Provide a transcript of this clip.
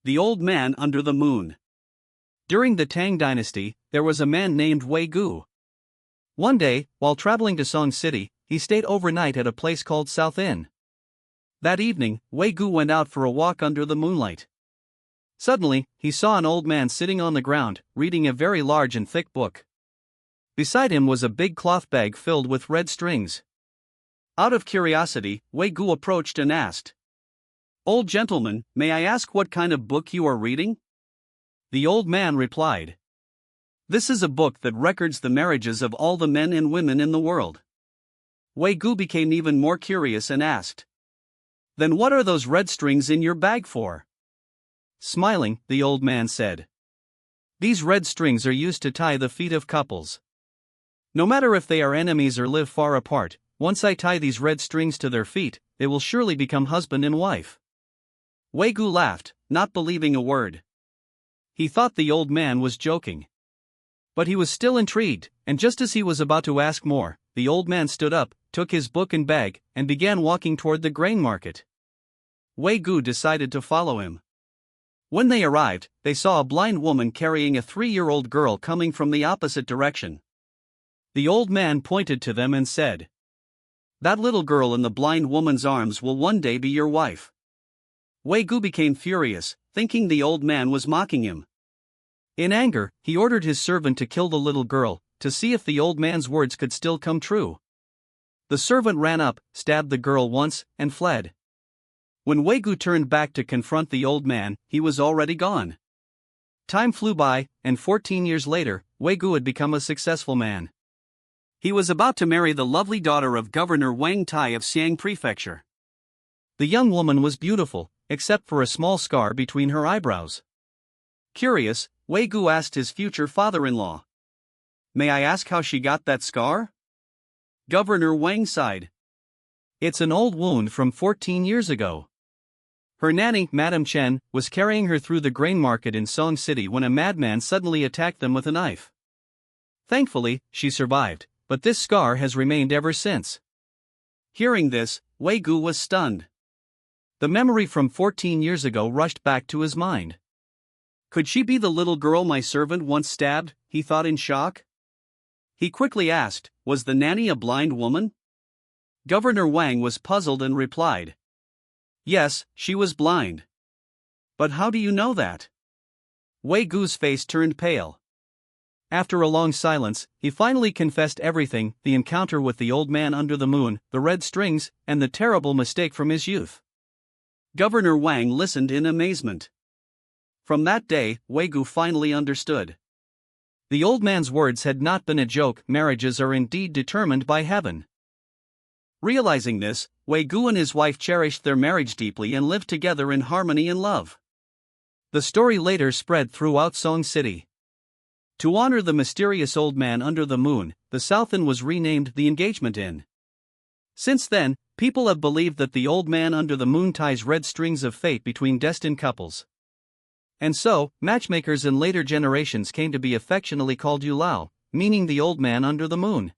The Old Man Under the Moon. During the Tang Dynasty, there was a man named Wei Gu. One day, while traveling to Song City, he stayed overnight at a place called South Inn. That evening, Wei Gu went out for a walk under the moonlight. Suddenly, he saw an old man sitting on the ground, reading a very large and thick book. Beside him was a big cloth bag filled with red strings. Out of curiosity, Wei Gu approached and asked, "Old gentleman, may I ask what kind of book you are reading?" The old man replied, "This is a book that records the marriages of all the men and women in the world." Wei Gu became even more curious and asked, "Then what are those red strings in your bag for?" Smiling, the old man said, "These red strings are used to tie the feet of couples. No matter if they are enemies or live far apart, once I tie these red strings to their feet, they will surely become husband and wife." Wei Gu laughed, not believing a word. He thought the old man was joking. But he was still intrigued, and just as he was about to ask more, the old man stood up, took his book and bag, and began walking toward the grain market. Wei Gu decided to follow him. When they arrived, they saw a blind woman carrying a 3-year-old girl coming from the opposite direction. The old man pointed to them and said, "That little girl in the blind woman's arms will one day be your wife." Wei Gu became furious, thinking the old man was mocking him. In anger, he ordered his servant to kill the little girl, to see if the old man's words could still come true. The servant ran up, stabbed the girl once, and fled. When Wei Gu turned back to confront the old man, he was already gone. Time flew by, and 14 years later, Wei Gu had become a successful man. He was about to marry the lovely daughter of Governor Wang Tai of Xiang Prefecture. The young woman was beautiful, except for a small scar between her eyebrows. Curious, Wei Gu asked his future father-in-law, "May I ask how she got that scar?" Governor Wang sighed. "It's an old wound from 14 years ago. Her nanny, Madame Chen, was carrying her through the grain market in Song City when a madman suddenly attacked them with a knife. Thankfully, she survived, but this scar has remained ever since." Hearing this, Wei Gu was stunned. The memory from 14 years ago rushed back to his mind. "Could she be the little girl my servant once stabbed?" he thought in shock. He quickly asked, "Was the nanny a blind woman?" Governor Wang was puzzled and replied, "Yes, she was blind." "But how do you know that?" Wei Gu's face turned pale. After a long silence, he finally confessed everything: the encounter with the old man under the moon, the red strings, and the terrible mistake from his youth. Governor Wang listened in amazement. From that day, Wei Gu finally understood. The old man's words had not been a joke. Marriages are indeed determined by heaven. Realizing this, Wei Gu and his wife cherished their marriage deeply and lived together in harmony and love. The story later spread throughout Song City. To honor the mysterious old man under the moon, the South Inn was renamed the Engagement Inn. Since then, people have believed that the old man under the moon ties red strings of fate between destined couples. And so, matchmakers in later generations came to be affectionately called Yulao, meaning the old man under the moon.